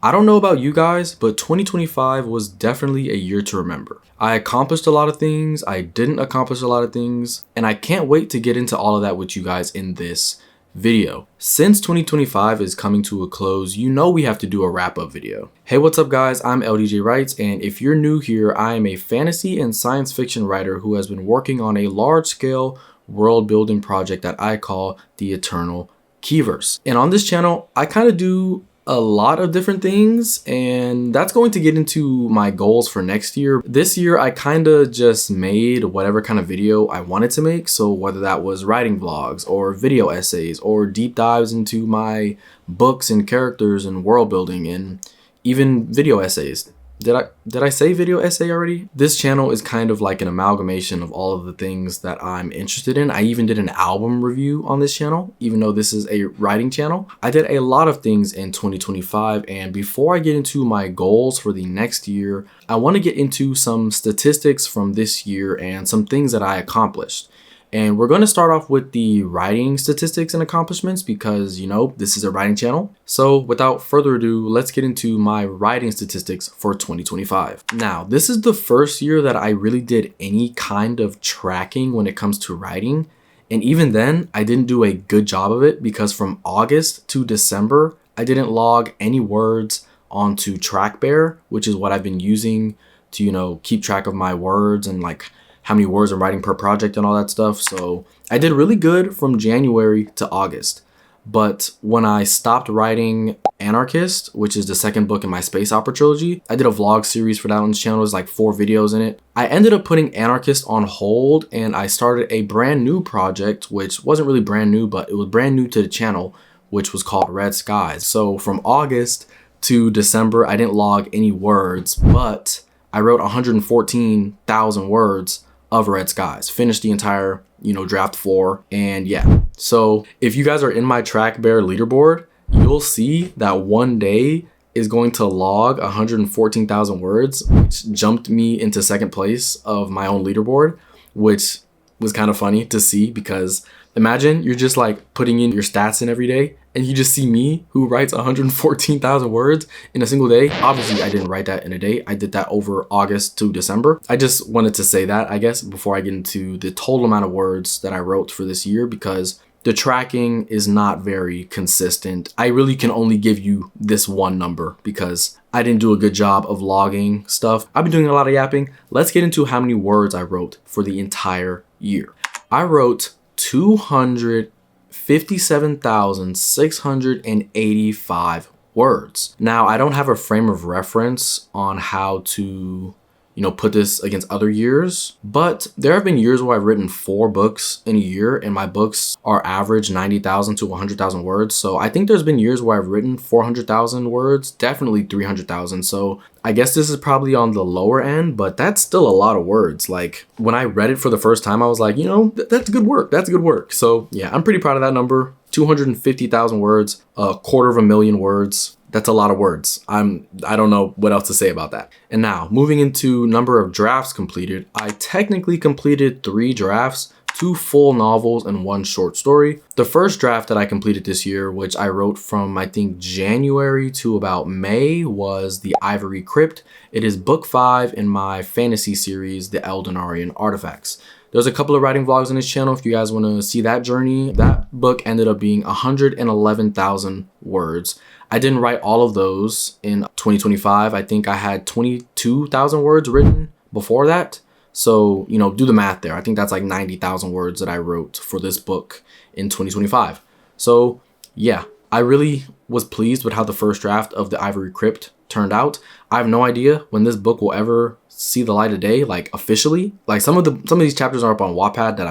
I don't know about you guys, but 2025 was definitely a year to remember. I accomplished a lot of things, I didn't accomplish a lot of things, and I can't wait to get into all of that with you guys in this video. Since 2025 is coming to a close, you know we have to do a wrap-up video. Hey, what's up guys? I'm LDJ Writes, and if you're new here, I am a fantasy and science fiction writer who has been working on a large-scale world-building project that I call the Eternal Keyverse. And on this channel, I kind of do a lot of different things, and that's going to get into my goals for next year. This year, I kind of just made whatever kind of video I wanted to make. So whether that was writing vlogs or video essays or deep dives into my books and characters and world building and even video essays. Did I say video essay already? This channel is kind of like an amalgamation of all of the things that I'm interested in. I even did an album review on this channel, even though this is a writing channel. I did a lot of things in 2025, and before I get into my goals for the next year, I want to get into some statistics from this year and some things that I accomplished. And we're going to start off with the writing statistics and accomplishments because, you know, this is a writing channel. So without further ado, let's get into my writing statistics for 2025. Now, this is the first year that I really did any kind of tracking when it comes to writing. And even then, I didn't do a good job of it because from August to December, I didn't log any words onto TrackBear, which is what I've been using to, you know, keep track of my words and like how many words I'm writing per project and all that stuff. So I did really good from January to August. But when I stopped writing Anarchist, which is the second book in my space opera trilogy, I did a vlog series for that on this channel. There's like 4 videos in it. I ended up putting Anarchist on hold and I started a brand new project, which wasn't really brand new, but it was brand new to the channel, which was called Red Skies. So from August to December, I didn't log any words, but I wrote 114,000 words of Red Skies, finished the entire, you know, draft 4. And yeah, so if you guys are in my TrackBear leaderboard, you'll see that one day is going to log 114,000 words, which jumped me into second place of my own leaderboard, which was kind of funny to see because imagine you're just like putting in your stats in every day and you just see me who writes 114,000 words in a single day. Obviously, I didn't write that in a day. I did that over August to December. I just wanted to say that, I guess, before I get into the total amount of words that I wrote for this year because the tracking is not very consistent. I really can only give you this one number because I didn't do a good job of logging stuff. I've been doing a lot of yapping. Let's get into how many words I wrote for the entire year. I wrote 257,685 words. Now, I don't have a frame of reference on how to, you know, put this against other years, but there have been years where I've written 4 books in a year and my books are average 90,000 to 100,000 words. So I think there's been years where I've written 400,000 words, definitely 300,000. So I guess this is probably on the lower end, but that's still a lot of words. Like when I read it for the first time, I was like, you know, that's good work. That's good work. So yeah, I'm pretty proud of that number. 250,000 words, 250,000 words. That's a lot of words. I don't know what else to say about that. And now moving into number of drafts completed, I technically completed 3 drafts, 2 full novels and 1 short story. The first draft that I completed this year, which I wrote from I think January to about May, was The Ivory Crypt. It is book 5 in my fantasy series, The Eldenarian Artifacts. There's a couple of writing vlogs on this channel if you guys want to see that journey. That book ended up being 111,000 words. I didn't write all of those in 2025. I think I had 22,000 words written before that. So, you know, do the math there. I think that's like 90,000 words that I wrote for this book in 2025. So yeah, I really was pleased with how the first draft of The Ivory Crypt turned out. I have no idea when this book will ever see the light of day, like officially. Like some of these chapters are up on Wattpad that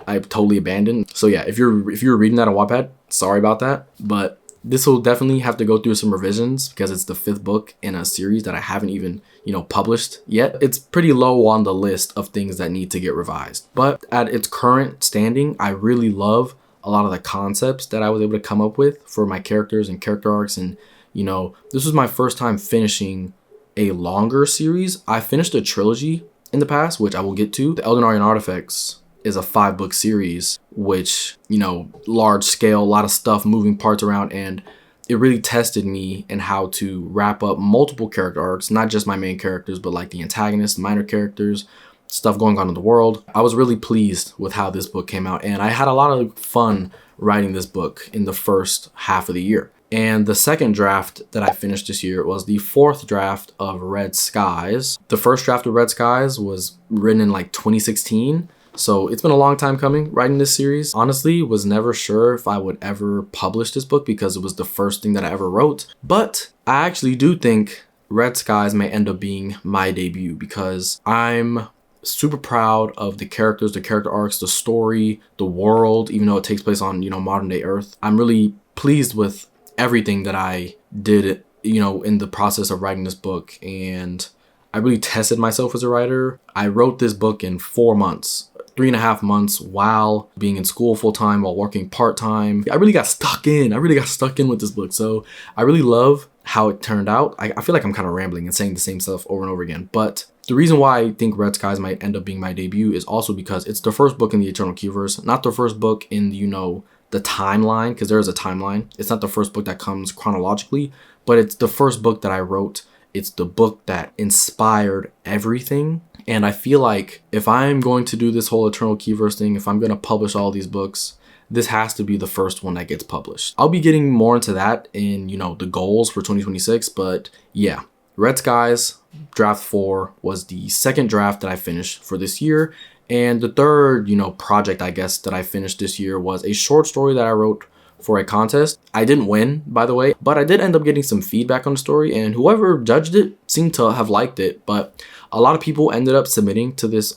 I've totally abandoned. So yeah, if you're reading that on Wattpad, sorry about that. But this will definitely have to go through some revisions because it's the 5th book in a series that I haven't even, you know, published yet. It's pretty low on the list of things that need to get revised. But at its current standing, I really love a lot of the concepts that I was able to come up with for my characters and character arcs. And, you know, this was my first time finishing a longer series. I finished a trilogy in the past, which I will get to. The Eldenarian Artifacts is a 5-book series, which, you know, large scale, a lot of stuff, moving parts around. And it really tested me in how to wrap up multiple character arcs, not just my main characters, but like the antagonists, minor characters, stuff going on in the world. I was really pleased with how this book came out, and I had a lot of fun writing this book in the first half of the year. And the second draft that I finished this year was the fourth draft of Red Skies. The first draft of Red Skies was written in like 2016. So it's been a long time coming writing this series. Honestly, was never sure if I would ever publish this book because it was the first thing that I ever wrote. But I actually do think Red Skies may end up being my debut because I'm super proud of the characters, the character arcs, the story, the world, even though it takes place on, modern day Earth. I'm really pleased with everything that I did, in the process of writing this book. And I really tested myself as a writer. I wrote this book in 4 months. 3.5 months while being in school full time, while working part time. I really got stuck in. With this book. So I really love how it turned out. I feel like I'm kind of rambling and saying the same stuff over and over again. But the reason why I think Red Skies might end up being my debut is also because it's the first book in the Eternal Keyverse, not the first book in, the timeline, because there is a timeline. It's not the first book that comes chronologically, but it's the first book that I wrote. It's the book that inspired everything. And I feel like if I'm going to do this whole Eternal Keyverse thing, if I'm going to publish all these books, this has to be the first one that gets published. I'll be getting more into that in, the goals for 2026. But yeah, Red Skies draft 4 was the second draft that I finished for this year. And the third, project, I guess, that I finished this year was a short story that I wrote for a contest. I didn't win, by the way, but I did end up getting some feedback on the story, and whoever judged it seemed to have liked it. But a lot of people ended up submitting to this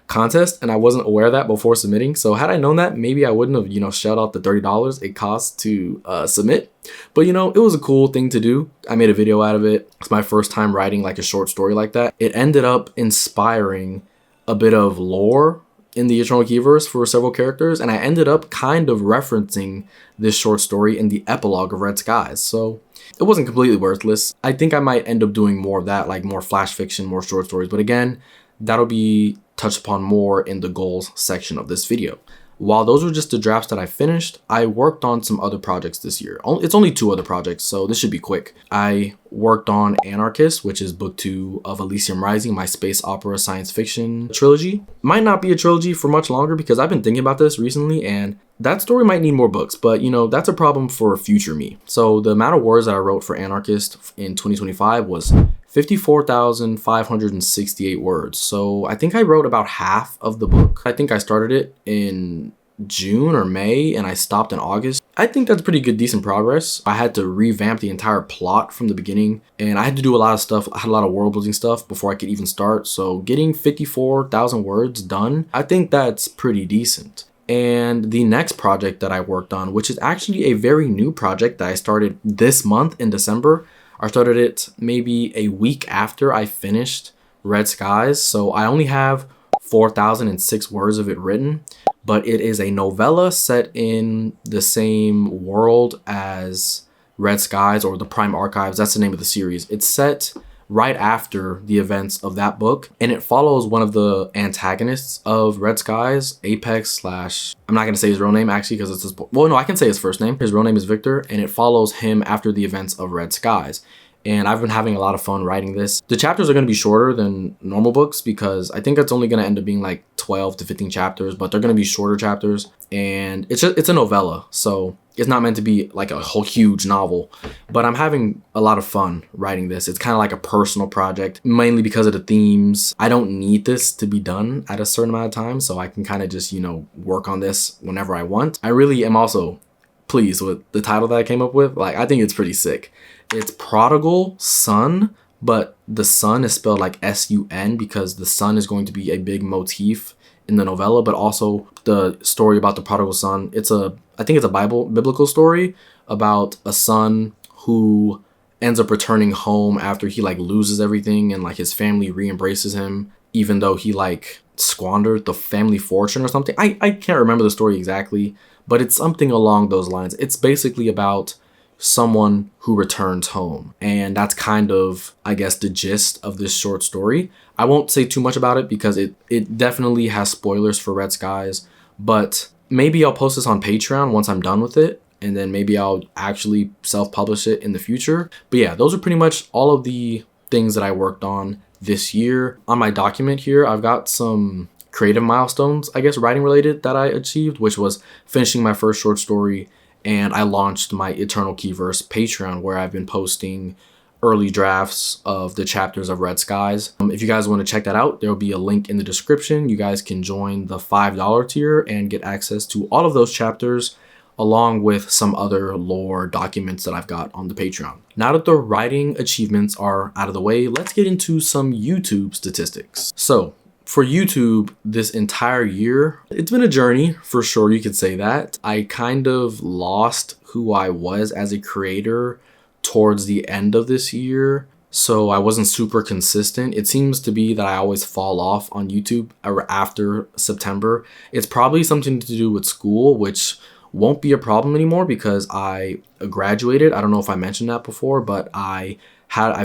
contest, and I wasn't aware of that before submitting. So had I known that, maybe I wouldn't have, shelled out the $30 it costs to submit. But, it was a cool thing to do. I made a video out of it. It's my first time writing like a short story like that. It ended up inspiring a bit of lore in the Eternal Keyverse for several characters, and I ended up kind of referencing this short story in the epilogue of Red Skies. So it wasn't completely worthless. I think I might end up doing more of that, like more flash fiction, more short stories. But again, that'll be touched upon more in the goals section of this video. While those were just the drafts that I finished, I worked on some other projects this year. It's only 2 other projects, so this should be quick. I worked on Anarchist, which is book 2 of Elysium Rising, my space opera science fiction trilogy. Might not be a trilogy for much longer because I've been thinking about this recently, and that story might need more books, but that's a problem for future me. So the amount of words that I wrote for Anarchist in 2025 was 54,568 words. So I think I wrote about half of the book. I think I started it in June or May and I stopped in August. I think that's pretty good, decent progress. I had to revamp the entire plot from the beginning, and I had to do a lot of stuff. I had a lot of world building stuff before I could even start. So getting 54,000 words done, I think that's pretty decent. And the next project that I worked on, which is actually a very new project that I started this month in December. I started it maybe a week after I finished Red Skies. So I only have 4,006 words of it written, but it is a novella set in the same world as Red Skies, or the Prime Archives. That's the name of the series. It's set right after the events of that book, and it follows one of the antagonists of Red Skies, Apex / I'm not going to say his real name actually because it's his, well, no, I can say his first name. His real name is Victor, and it follows him after the events of Red Skies. And I've been having a lot of fun writing this. The chapters are going to be shorter than normal books because I think it's only going to end up being like 12 to 15 chapters, but they're going to be shorter chapters. And it's a novella, so it's not meant to be like a whole huge novel. But I'm having a lot of fun writing this. It's kind of like a personal project, mainly because of the themes. I don't need this to be done at a certain amount of time, so I can kind of just, work on this whenever I want. I really am also pleased with the title that I came up with. Like, I think it's pretty sick. It's Prodigal Son, but the son is spelled like S-U-N because the son is going to be a big motif in the novella, but also the story about the prodigal son. I think it's a biblical story about a son who ends up returning home after he like loses everything, and like his family re-embraces him, even though he like squandered the family fortune or something. I can't remember the story exactly, but it's something along those lines. It's basically about someone who returns home, and that's kind of, I guess, the gist of this short story. I won't say too much about it because it definitely has spoilers for Red Skies, but maybe I'll post this on Patreon once I'm done with it. and then maybe I'll actually self-publish it in the future. But yeah, those are pretty much all of the things that I worked on this year. On my document here, I've got some creative milestones, I guess, writing related, that I achieved, which was finishing my first short story, and I launched my Eternal Keyverse Patreon, where I've been posting early drafts of the chapters of Red Skies. If you guys want to check that out, there will be a link in the description. You guys can join the $5 tier and get access to all of those chapters, along with some other lore documents that I've got on the Patreon. Now that the writing achievements are out of the way, let's get into some YouTube statistics. So for YouTube, this entire year, it's been a journey for sure, you could say that. I kind of lost who I was as a creator towards the end of this year, so I wasn't super consistent. It seems to be that I always fall off on YouTube after September. It's probably something to do with school, which won't be a problem anymore because I graduated. I don't know if I mentioned that before, but I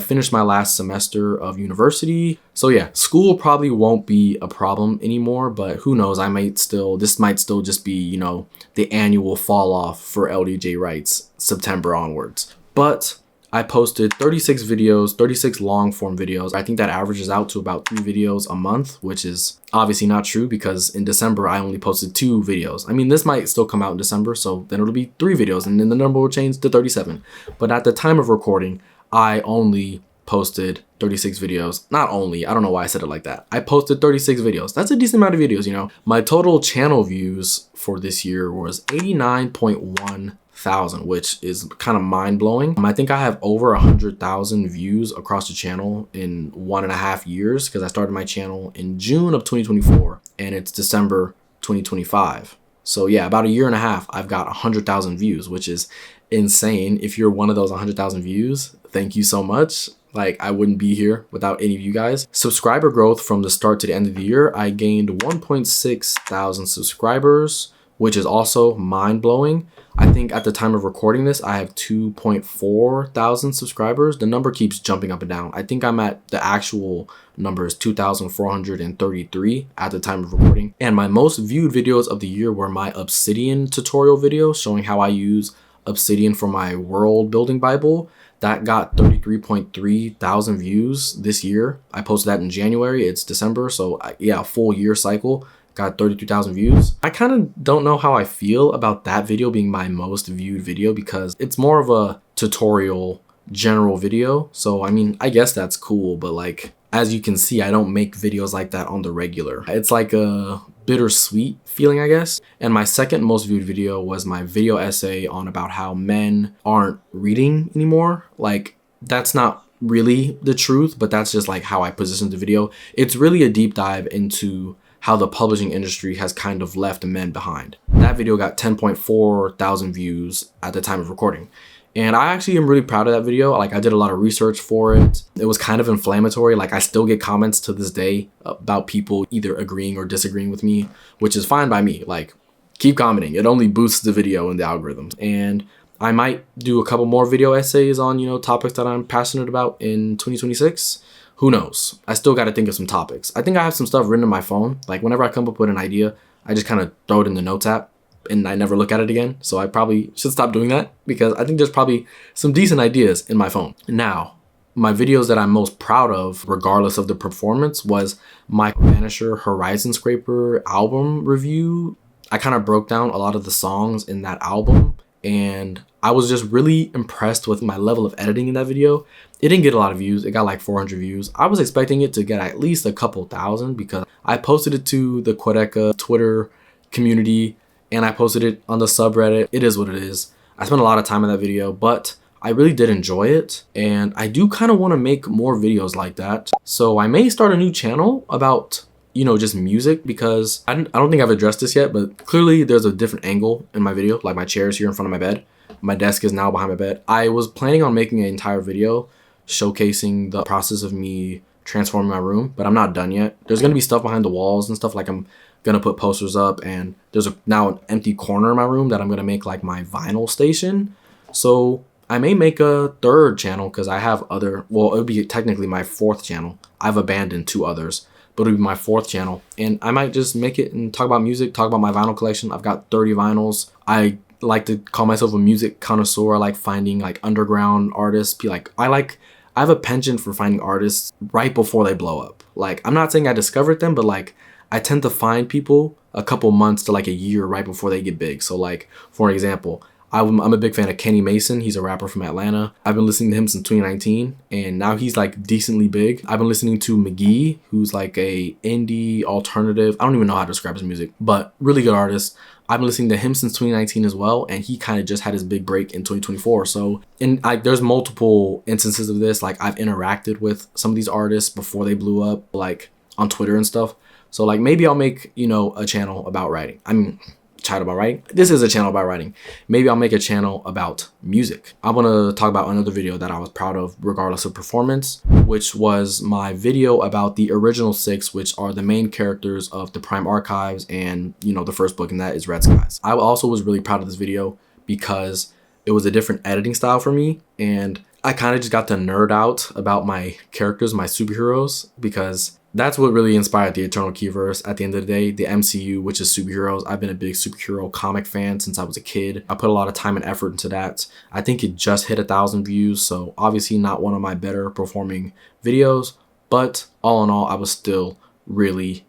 finished my last semester of university. So yeah, school probably won't be a problem anymore, but who knows, this might still just be, you know, the annual fall off for LDJ Writes September onwards. But I posted 36 videos, 36 long form videos. I think that averages out to about 3 videos a month, which is obviously not true because in December I only posted 2 videos. I mean, this might still come out in December, so then it'll be 3 videos and then the number will change to 37. But at the time of recording, I only posted 36 videos. Not only, I don't know why I said it like that. I posted 36 videos. That's a decent amount of videos, you know. My total channel views for this year was 89.1 thousand, which is kind of mind-blowing. I think I have over 100,000 views across the channel in 1.5 years because I started my channel in June of 2024 and it's December 2025. So yeah, about a year and a half, I've got 100,000 views, which is insane. If you're one of those 100,000 views, thank you so much. Like, I wouldn't be here without any of you guys. Subscriber growth from the start to the end of the year, I gained 1.6 thousand subscribers, which is also mind-blowing. I think at the time of recording this, I have 2.4 thousand subscribers. The number keeps jumping up and down. I think I'm at, the actual number is 2,433 at the time of recording. And my most viewed videos of the year were my Obsidian tutorial video showing how I use Obsidian for my world building Bible. That got 33.3 thousand views this year. I posted that in January. It's December, so yeah, a full year cycle. Got 32,000 views. I kind of don't know how I feel about that video being my most viewed video because it's more of a tutorial general video. So I mean, I guess that's cool, but like, as you can see, I don't make videos like that on the regular. It's like a bittersweet feeling, I guess. And my second most viewed video was my video essay on about how men aren't reading anymore. Like, that's not really the truth, but that's just like how I positioned the video. It's really a deep dive into how the publishing industry has kind of left men behind. That video got 10.4 thousand views at the time of recording. And I actually am really proud of that video. Like, I did a lot of research for it. It was kind of inflammatory. Like, I still get comments to this day about people either agreeing or disagreeing with me, which is fine by me. Like, keep commenting. It only boosts the video in the algorithms. And I might do a couple more video essays on, you know, topics that I'm passionate about in 2026. Who knows? I still got to think of some topics. I think I have some stuff written in my phone. Like, whenever I come up with an idea, I just kind of throw it in the notes app and I never look at it again. So I probably should stop doing that because I think there's probably some decent ideas in my phone. Now, my videos that I'm most proud of, regardless of the performance, was my Vanisher Horizon Scraper album review. I kind of broke down a lot of the songs in that album and I was just really impressed with my level of editing in that video. It didn't get a lot of views. It got like 400 views. I was expecting it to get at least a couple thousand because I posted it to the Quedeca Twitter community and I posted it on the subreddit. It is what it is. I spent a lot of time in that video, but I really did enjoy it. And I do kind of want to make more videos like that. So I may start a new channel about, you know, just music because I don't think I've addressed this yet, but clearly there's a different angle in my video. Like, my chair is here in front of my bed. My desk is now behind my bed. I was planning on making an entire video showcasing the process of me transforming my room, but I'm not done yet. There's gonna be stuff behind the walls and stuff. Like, I'm gonna put posters up and there's now an empty corner in my room that I'm gonna make like my vinyl station. So I may make a third channel because I have other, well, it would be technically my 4th channel. I've abandoned 2 others, but it'll be my 4th channel. And I might just make it and talk about music, talk about my vinyl collection. I've got 30 vinyls. I like to call myself a music connoisseur. I like finding like underground artists. I have a penchant for finding artists right before they blow up. Like, I'm not saying I discovered them, but like I tend to find people a couple months to like a year right before they get big. So like, for example, I'm a big fan of Kenny Mason. He's a rapper from Atlanta. I've been listening to him since 2019, and now he's like decently big. I've been listening to McGee, who's like a indie alternative. I don't even know how to describe his music, but really good artist. I've been listening to him since 2019 as well, and he kind of just had his big break in 2024. So, there's multiple instances of this. Like, I've interacted with some of these artists before they blew up, like on Twitter and stuff. So like, maybe I'll make, a channel about writing. Chat about writing. This is a channel about writing. Maybe I'll make a channel about music. I want to talk about another video that I was proud of regardless of performance, which was my video about the original 6, which are the main characters of the Prime Archives, and the first book in that is Red Skies. I also was really proud of this video because it was a different editing style for me, and I kind of just got to nerd out about my characters, my superheroes, because that's what really inspired the Eternal Keyverse at the end of the day, the MCU, which is superheroes. I've been a big superhero comic fan since I was a kid. I put a lot of time and effort into that. I think it just hit 1,000 views, so obviously not one of my better performing videos, but all in all, I was still really,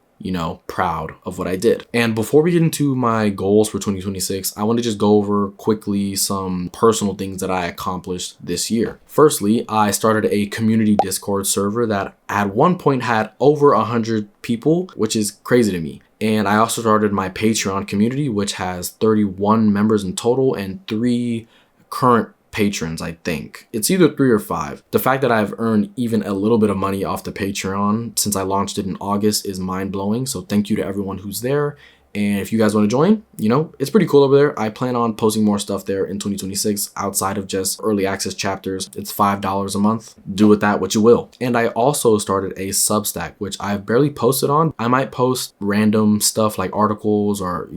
proud of what I did. And before we get into my goals for 2026, I want to just go over quickly some personal things that I accomplished this year. Firstly, I started a community Discord server that at one point had over 100 people, which is crazy to me. And I also started my Patreon community, which has 31 members in total and 3 current patrons. I think it's either 3 or 5. The fact that I've earned even a little bit of money off the Patreon since I launched it in August is mind-blowing. So thank you to everyone who's there. And if you guys want to join, it's pretty cool over there. I plan on posting more stuff there in 2026 outside of just early access chapters. It's $5 a month. Do with that what you will. And I also started a Substack, which I've barely posted on. I might post random stuff like articles or,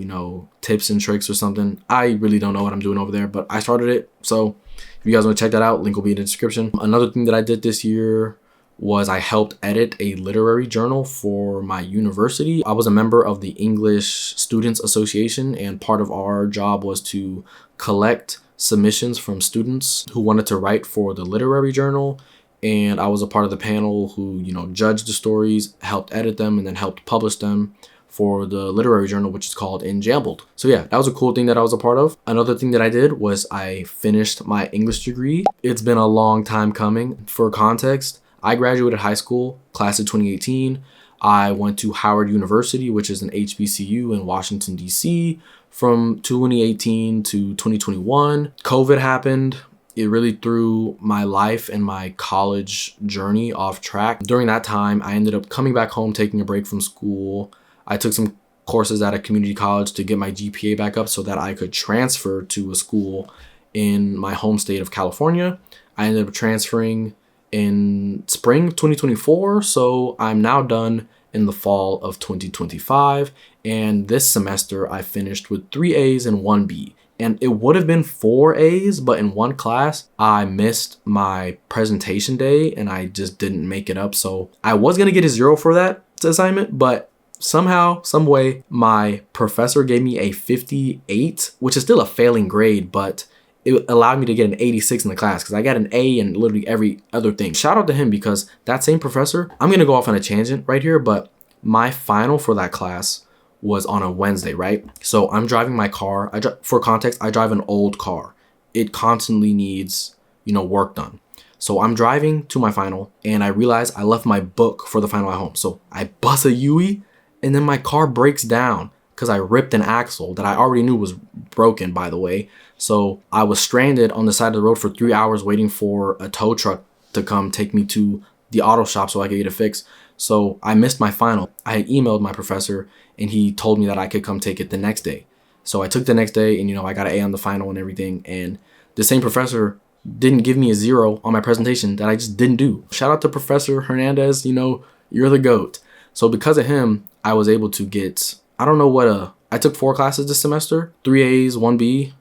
tips and tricks or something. I really don't know what I'm doing over there, but I started it. So if you guys want to check that out, link will be in the description. Another thing that I did this year was I helped edit a literary journal for my university. I was a member of the English Students Association, and part of our job was to collect submissions from students who wanted to write for the literary journal. And I was a part of the panel who, judged the stories, helped edit them, and then helped publish them for the literary journal, which is called Enjambled. So yeah, that was a cool thing that I was a part of. Another thing that I did was I finished my English degree. It's been a long time coming. For context, I graduated high school, class of 2018. I went to Howard University, which is an HBCU in Washington, D.C. from 2018 to 2021. COVID happened. It really threw my life and my college journey off track. During that time, I ended up coming back home, taking a break from school. I took some courses at a community college to get my GPA back up so that I could transfer to a school in my home state of California. I ended up transferring in spring 2024, so I'm now done in the fall of 2025, and this semester I finished with 3 A's and 1 B. And it would have been 4 A's, but in one class I missed my presentation day and I just didn't make it up. So I was gonna get a 0 for that assignment, but somehow, some way, my professor gave me a 58, which is still a failing grade, but it allowed me to get an 86 in the class because I got an A in literally every other thing. Shout out to him because that same professor, I'm going to go off on a tangent right here, but my final for that class was on a Wednesday, right? So I'm driving my car. For context, I drive an old car. It constantly needs, work done. So I'm driving to my final and I realize I left my book for the final at home. So I bust a UE and then my car breaks down because I ripped an axle that I already knew was broken, by the way. So I was stranded on the side of the road for 3 hours waiting for a tow truck to come take me to the auto shop so I could get it fixed. So I missed my final. I had emailed my professor and he told me that I could come take it the next day. So I took the next day and, I got an A on the final and everything. And the same professor didn't give me a 0 on my presentation that I just didn't do. Shout out to Professor Hernandez, you're the GOAT. So because of him, I was able to get, I took 4 classes this semester, 3 A's, 1 B,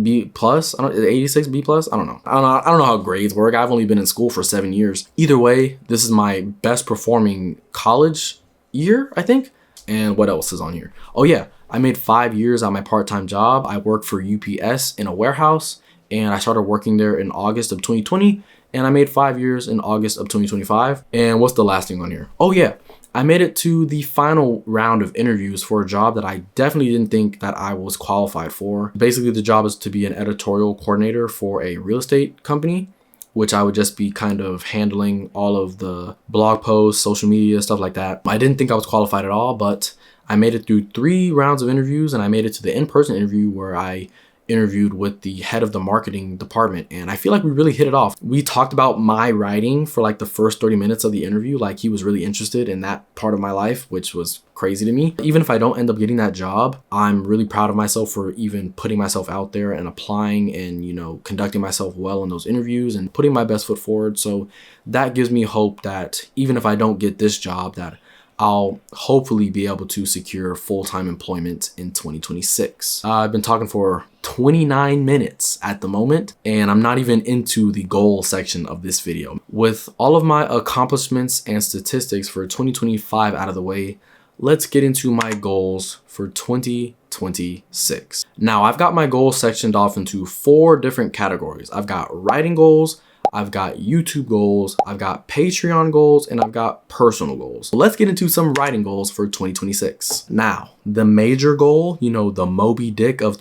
B plus, 86 B plus. I don't know how grades work. I've only been in school for 7 years. Either way, this is my best performing college year, I think. And what else is on here? Oh yeah, I made 5 years at my part-time job. I worked for UPS in a warehouse, and I started working there in August of 2020, and I made 5 years in August of 2025. And what's the last thing on here? Oh yeah, I made it to the final round of interviews for a job that I definitely didn't think that I was qualified for. Basically, the job is to be an editorial coordinator for a real estate company, which I would just be kind of handling all of the blog posts, social media, stuff like that. I didn't think I was qualified at all, but I made it through 3 rounds of interviews, and I made it to the in-person interview where I interviewed with the head of the marketing department, and I feel like we really hit it off. We talked about my writing for like the first 30 minutes of the interview. Like, he was really interested in that part of my life, which was crazy to me. Even if I don't end up getting that job, I'm really proud of myself for even putting myself out there and applying and, you know, conducting myself well in those interviews and putting my best foot forward. So that gives me hope that even if I don't get this job, that I'll hopefully be able to secure full-time employment in 2026. I've been talking for 29 minutes at the moment, and I'm not even into the goal section of this video. With all of my accomplishments and statistics for 2025 out of the way, let's get into my goals for 2026. Now, I've got my goals sectioned off into 4 different categories. I've got writing goals, I've got YouTube goals, I've got Patreon goals, and I've got personal goals. So let's get into some writing goals for 2026. Now, the major goal, you know, the Moby Dick of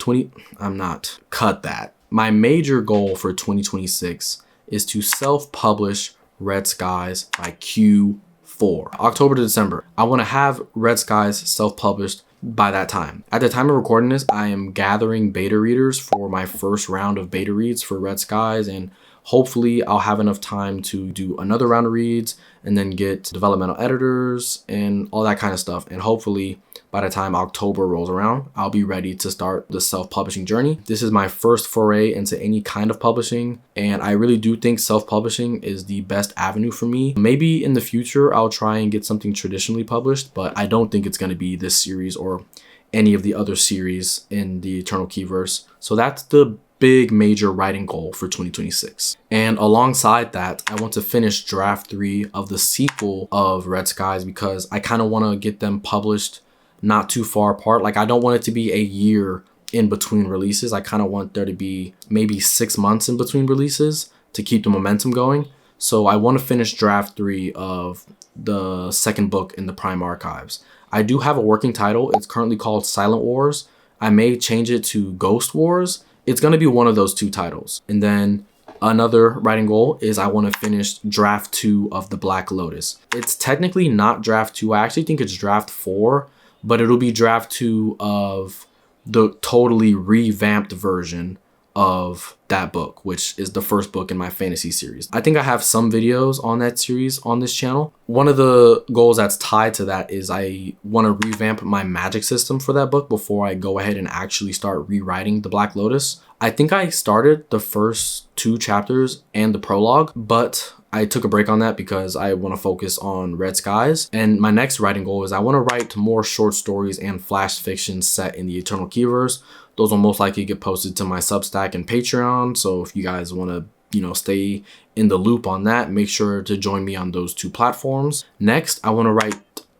cut that. My major goal for 2026 is to self-publish Red Skies by Q4, October to December. I want to have Red Skies self-published by that time. At the time of recording this, I am gathering beta readers for my first round of beta reads for Red Skies, and hopefully I'll have enough time to do another round of reads and then get developmental editors and all that kind of stuff. And hopefully by the time October rolls around, I'll be ready to start the self-publishing journey. This is my first foray into any kind of publishing, and I really do think self-publishing is the best avenue for me. Maybe in the future, I'll try and get something traditionally published, but I don't think it's going to be this series or any of the other series in the Eternal Keyverse. So that's the big major writing goal for 2026. And alongside that, I want to finish draft 3 of the sequel of Red Skies, because I kind of want to get them published not too far apart. Like, I don't want it to be a year in between releases. I kind of want there to be maybe 6 months in between releases to keep the momentum going. So I want to finish draft 3 of the second book in the Prime Archives. I do have a working title. It's currently called Silent Wars. I may change it to Ghost Wars. It's going to be one of those 2 titles. And then another writing goal is I want to finish draft 2 of The Black Lotus. It's technically not draft 2. I actually think it's draft 4, but it'll be draft 2 of the totally revamped version of that book, which is the first book in my fantasy series. I think I have some videos on that series on this channel. One of the goals that's tied to that is I want to revamp my magic system for that book before I go ahead and actually start rewriting The Black Lotus. I think I started the first 2 chapters and the prologue, but I took a break on that because I want to focus on Red Skies. And my next writing goal is I want to write more short stories and flash fiction set in the Eternal Keyverse. Those will most likely get posted to my Substack and Patreon. So if you guys want to, you know, stay in the loop on that, make sure to join me on those 2 platforms. Next, I want to write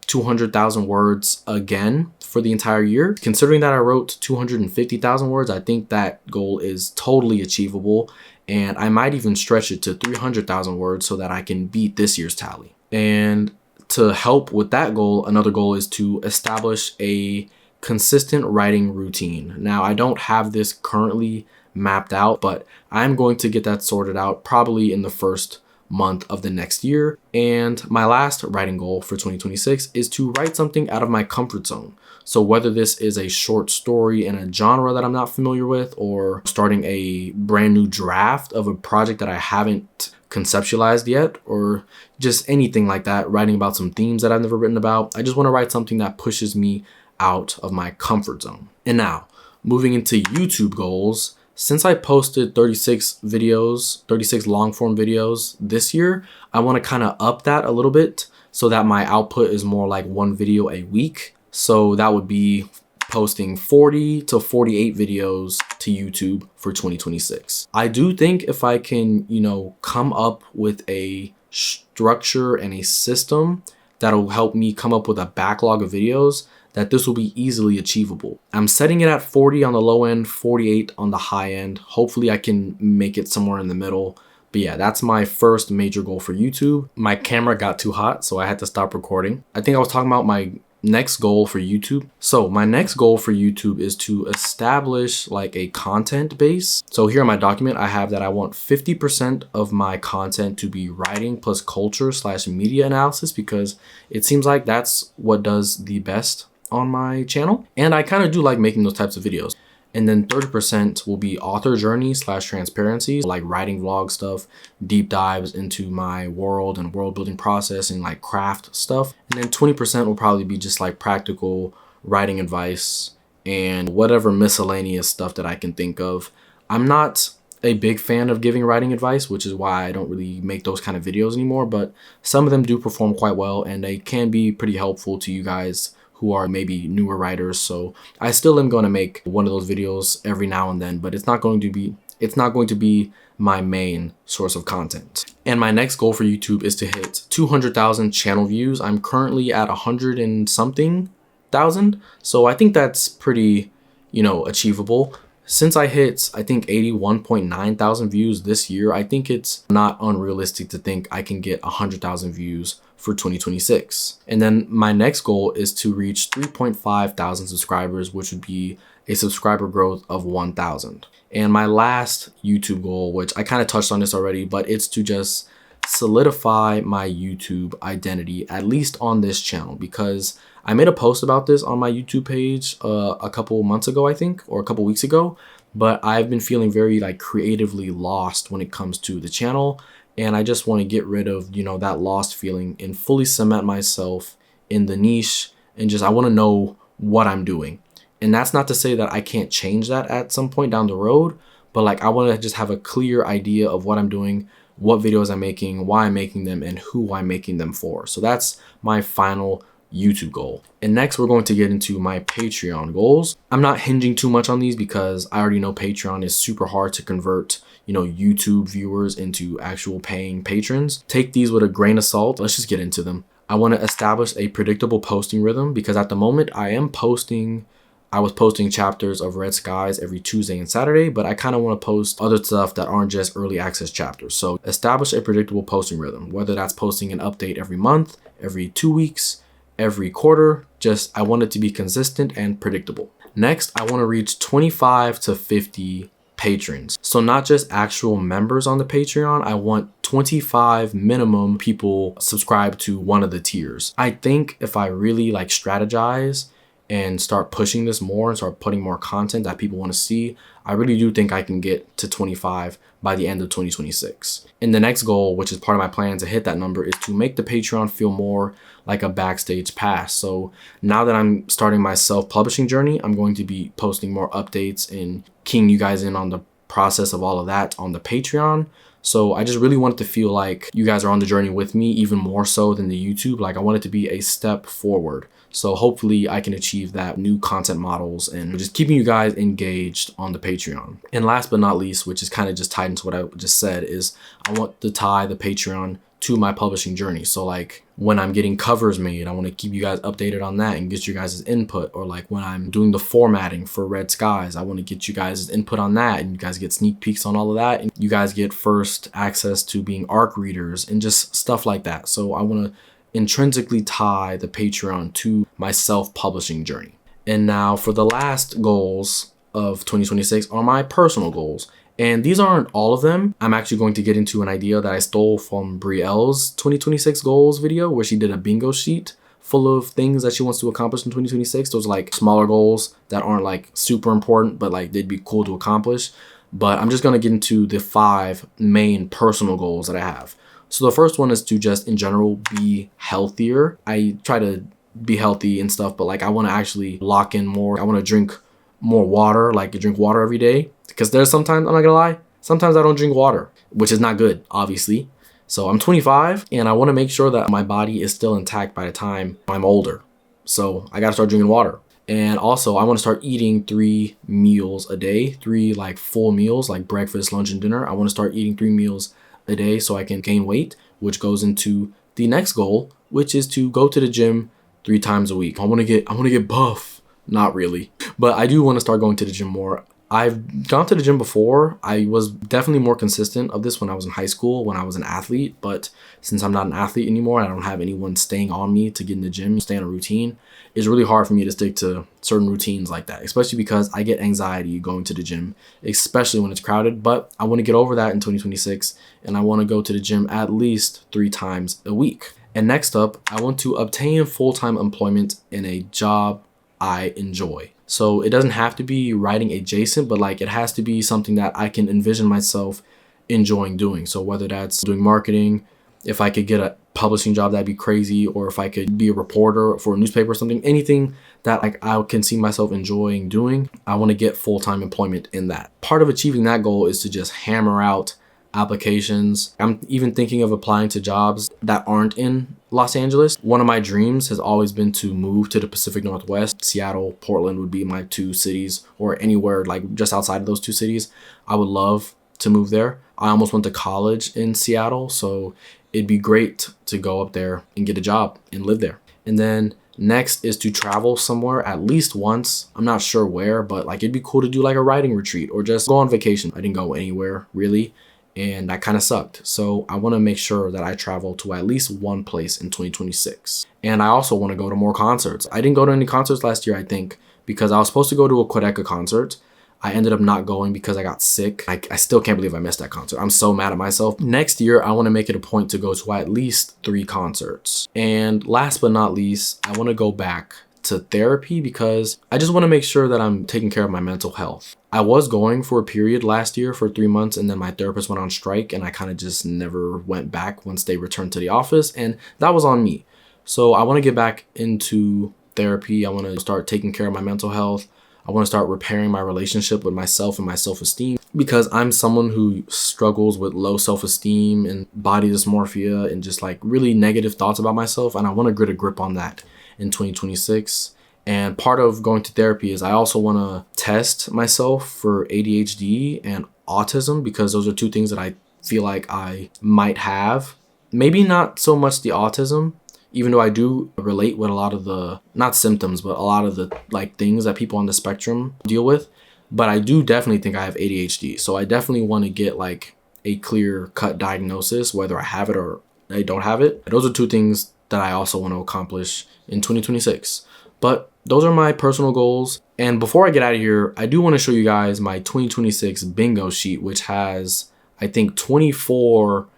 200,000 words again for the entire year. Considering that I wrote 250,000 words, I think that goal is totally achievable. And I might even stretch it to 300,000 words so that I can beat this year's tally. And to help with that goal, another goal is to establish a consistent writing routine. Now, I don't have this currently mapped out, but I'm going to get that sorted out probably in the first month of the next year. And my last writing goal for 2026 is to write something out of my comfort zone. So whether this is a short story in a genre that I'm not familiar with, or starting a brand new draft of a project that I haven't conceptualized yet, or just anything like that, writing about some themes that I've never written about. I just want to write something that pushes me out of my comfort zone. And now, moving into YouTube goals, since I posted 36 long form videos this year, I want to kind of up that a little bit so that my output is more like 1 video a week. So that would be posting 40 to 48 videos to YouTube for 2026. I do think if I can, you know, come up with a structure and a system that'll help me come up with a backlog of videos, that this will be easily achievable. I'm setting it at 40 on the low end, 48 on the high end. Hopefully I can make it somewhere in the middle. But yeah, that's my first major goal for YouTube. My camera got too hot, so I had to stop recording. I think I was talking about my next goal for YouTube. So my next goal for YouTube is to establish like a content base. So here in my document, I have that I want 50% of my content to be writing plus culture / media analysis, because it seems like that's what does the best on my channel. And I kind of do like making those types of videos. And then 30% will be author journey / transparency, like writing vlog stuff, deep dives into my world and world building process and like craft stuff. And then 20% will probably be just like practical writing advice and whatever miscellaneous stuff that I can think of. I'm not a big fan of giving writing advice, which is why I don't really make those kind of videos anymore, but some of them do perform quite well and they can be pretty helpful to you guys who are maybe newer writers. So I still am going to make one of those videos every now and then, but it's not going to be my main source of content. And my next goal for YouTube is to hit 200,000 channel views. I'm currently at 100 and something thousand. So I think that's pretty, achievable. Since I hit, I think 81.9 thousand views this year, I think it's not unrealistic to think I can get 100,000 views for 2026. And then my next goal is to reach 3.5 thousand subscribers, which would be a subscriber growth of 1,000. And my last YouTube goal, which I kind of touched on this already, but it's to just solidify my YouTube identity, at least on this channel, because I made a post about this on my YouTube page a couple months ago, I think, or a couple weeks ago, but I've been feeling very like creatively lost when it comes to the channel. And I just want to get rid of, that lost feeling and fully cement myself in the niche. And I want to know what I'm doing. And that's not to say that I can't change that at some point down the road, but like I want to just have a clear idea of what I'm doing, what videos I'm making, why I'm making them, and who I'm making them for. So that's my final YouTube goal. And next we're going to get into my Patreon goals. I'm not hinging too much on these because I already know Patreon is super hard to convert, YouTube viewers into actual paying patrons. Take these with a grain of salt. Let's just get into them. I want to establish a predictable posting rhythm because at the moment I was posting chapters of Red Skies every Tuesday and Saturday, but I kind of want to post other stuff that aren't just early access chapters. So establish a predictable posting rhythm, whether that's posting an update every month, every 2 weeks, every quarter. I want it to be consistent and predictable. Next, I want to reach 25 to 50 patrons. So not just actual members on the Patreon, I want 25 minimum people subscribe to one of the tiers. I think if I really like strategize and start pushing this more and start putting more content that people want to see, I really do think I can get to 25 by the end of 2026. And the next goal, which is part of my plan to hit that number, is to make the Patreon feel more like a backstage pass. So now that I'm starting my self-publishing journey, I'm going to be posting more updates and keying you guys in on the process of all of that on the Patreon. So I just really want it to feel like you guys are on the journey with me, even more so than the YouTube. Like I want it to be a step forward. So hopefully I can achieve that, new content models and just keeping you guys engaged on the Patreon. And last but not least, which is kind of just tied into what I just said, is I want to tie the Patreon to my publishing journey. So like when I'm getting covers made, I want to keep you guys updated on that and get your guys' input. Or like when I'm doing the formatting for Red Skies, I want to get you guys' input on that, and you guys get sneak peeks on all of that, and you guys get first access to being ARC readers and just stuff like that. So I want to intrinsically tie the Patreon to my self-publishing journey. And now for the last goals of 2026 are my personal goals. And these aren't all of them. I'm actually going to get into an idea that I stole from Brielle's 2026 goals video, where she did a bingo sheet full of things that she wants to accomplish in 2026. Those are like smaller goals that aren't like super important, but like they'd be cool to accomplish. But I'm just going to get into the 5 main personal goals that I have. So the first one is to just in general be healthier. I try to be healthy and stuff, but like I want to actually lock in more. I want to drink more water, like drink water every day. Because there's sometimes, I'm not gonna lie, sometimes I don't drink water, which is not good, obviously. So I'm 25 and I want to make sure that my body is still intact by the time I'm older. So I gotta start drinking water. And also I want to start eating 3 meals a day, 3 like full meals, like breakfast, lunch, and dinner. I want to start eating 3 meals a day so I can gain weight, which goes into the next goal, which is to go to the gym 3 times a week. I want to get buff. Not really, but I do want to start going to the gym more. I've gone to the gym before. I was definitely more consistent of this when I was in high school, when I was an athlete. But since I'm not an athlete anymore, I don't have anyone staying on me to get in the gym, stay on a routine. It's really hard for me to stick to certain routines like that, especially because I get anxiety going to the gym, especially when it's crowded. But I want to get over that in 2026, and I want to go to the gym at least 3 times a week. And next up, I want to obtain full-time employment in a job I enjoy. So it doesn't have to be writing adjacent, but like it has to be something that I can envision myself enjoying doing. So whether that's doing marketing, if I could get a publishing job, that'd be crazy. Or if I could be a reporter for a newspaper or something, anything that like I can see myself enjoying doing, I want to get full-time employment in that. Part of achieving that goal is to just hammer out applications. I'm even thinking of applying to jobs that aren't in Los Angeles. One of my dreams has always been to move to the Pacific Northwest. Seattle, Portland would be my 2 cities, or anywhere like just outside of those 2 cities. I would love to move there. I almost went to college in Seattle, so it'd be great to go up there and get a job and live there. And then next is to travel somewhere at least once. I'm not sure where, but like it'd be cool to do like a writing retreat or just go on vacation. I didn't go anywhere really, and that kind of sucked. So I want to make sure that I travel to at least one place in 2026. And I also want to go to more concerts. I didn't go to any concerts last year, I think, because I was supposed to go to a Quedeca concert. I ended up not going because I got sick. I still can't believe I missed that concert. I'm so mad at myself. Next year, I want to make it a point to go to at least 3 concerts. And last but not least, I want to go back to therapy because I just want to make sure that I'm taking care of my mental health. I was going for a period last year for 3 months, and then my therapist went on strike, and I kind of just never went back once they returned to the office, and that was on me. So I want to get back into therapy. I want to start taking care of my mental health. I want to start repairing my relationship with myself and my self-esteem, because I'm someone who struggles with low self-esteem and body dysmorphia and just like really negative thoughts about myself, and I want to get a grip on that in 2026. And part of going to therapy is I also want to test myself for ADHD and autism, because those are 2 things that I feel like I might have. Maybe not so much the autism, even though I do relate with a lot of the, not symptoms, but a lot of the like things that people on the spectrum deal with. But I do definitely think I have ADHD. So I definitely want to get like a clear cut diagnosis, whether I have it or I don't have it. Those are 2 things that I also want to accomplish in 2026. But those are my personal goals. And before I get out of here, I do want to show you guys my 2026 bingo sheet, which has, I think, 24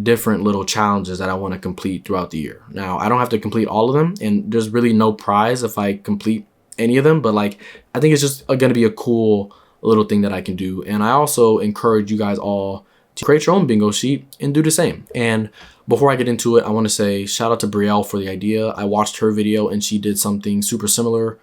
different little challenges that I want to complete throughout the year. Now, I don't have to complete all of them, and there's really no prize if I complete any of them, but like, I think it's just going to be a cool little thing that I can do. And I also encourage you guys all to create your own bingo sheet and do the same. And before I get into it, I want to say shout out to Brielle for the idea. I watched her video and she did something super similar.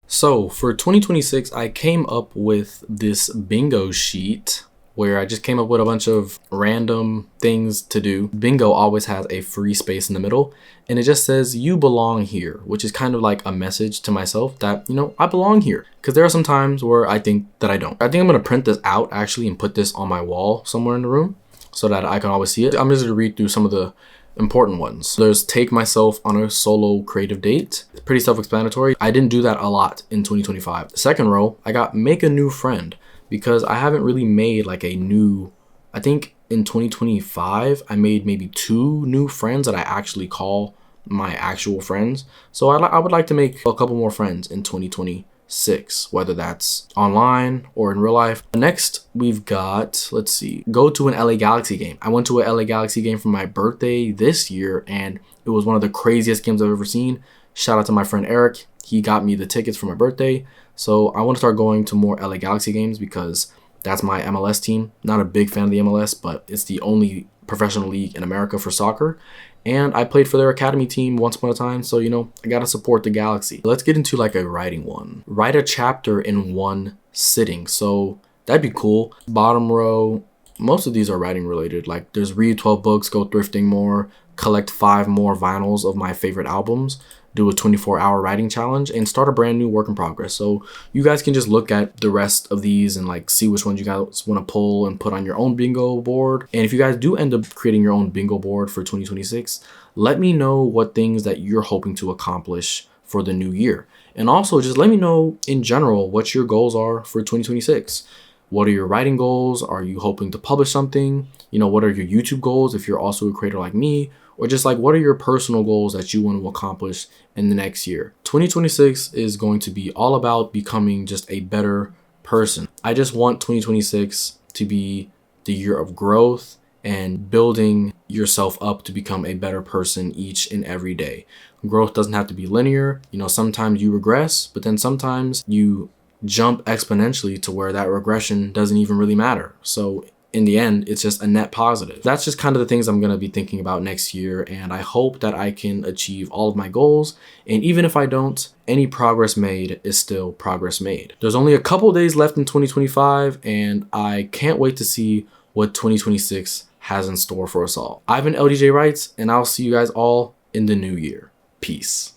So for 2026, I came up with this bingo sheet where I just came up with a bunch of random things to do. Bingo always has a free space in the middle, and it just says you belong here, which is kind of like a message to myself that, you know, I belong here. Because there are some times where I think that I don't. I think I'm going to print this out actually and put this on my wall somewhere in the room so that I can always see it. I'm just going to read through some of the important ones. There's take myself on a solo creative date. It's pretty self-explanatory. I didn't do that a lot in 2025. The second row, I got make a new friend, because I haven't really made like a new, I think in 2025, I made maybe 2 new friends that I actually call my actual friends. So I would like to make a couple more friends in 2026, whether that's online or in real life. Next, we've got, let's see, go to an LA Galaxy game. I went to an LA Galaxy game for my birthday this year, and it was one of the craziest games I've ever seen. Shout out to my friend Eric. He got me the tickets for my birthday. So I want to start going to more LA Galaxy games because that's my MLS team. Not a big fan of the MLS, but it's the only professional league in America for soccer. And I played for their academy team once upon a time. So, you know, I got to support the Galaxy. Let's get into like a writing one. Write a chapter in one sitting. So that'd be cool. Bottom row, most of these are writing related. Like there's read 12 books, go thrifting more, collect 5 more vinyls of my favorite albums, do a 24-hour writing challenge, and start a brand new work in progress. So you guys can just look at the rest of these and like see which ones you guys want to pull and put on your own bingo board. And if you guys do end up creating your own bingo board for 2026, let me know what things that you're hoping to accomplish for the new year. And also just let me know in general what your goals are for 2026. What are your writing goals? Are you hoping to publish something? You know, what are your YouTube goals if you're also a creator like me? Or just like, what are your personal goals that you want to accomplish in the next year? 2026 is going to be all about becoming just a better person. I just want 2026 to be the year of growth and building yourself up to become a better person each and every day. Growth doesn't have to be linear. You know, sometimes you regress, but then sometimes you jump exponentially to where that regression doesn't even really matter. So in the end, it's just a net positive. That's just kind of the things I'm going to be thinking about next year. And I hope that I can achieve all of my goals. And even if I don't, any progress made is still progress made. There's only a couple days left in 2025, and I can't wait to see what 2026 has in store for us all. I've been LDJ Writes, and I'll see you guys all in the new year. Peace.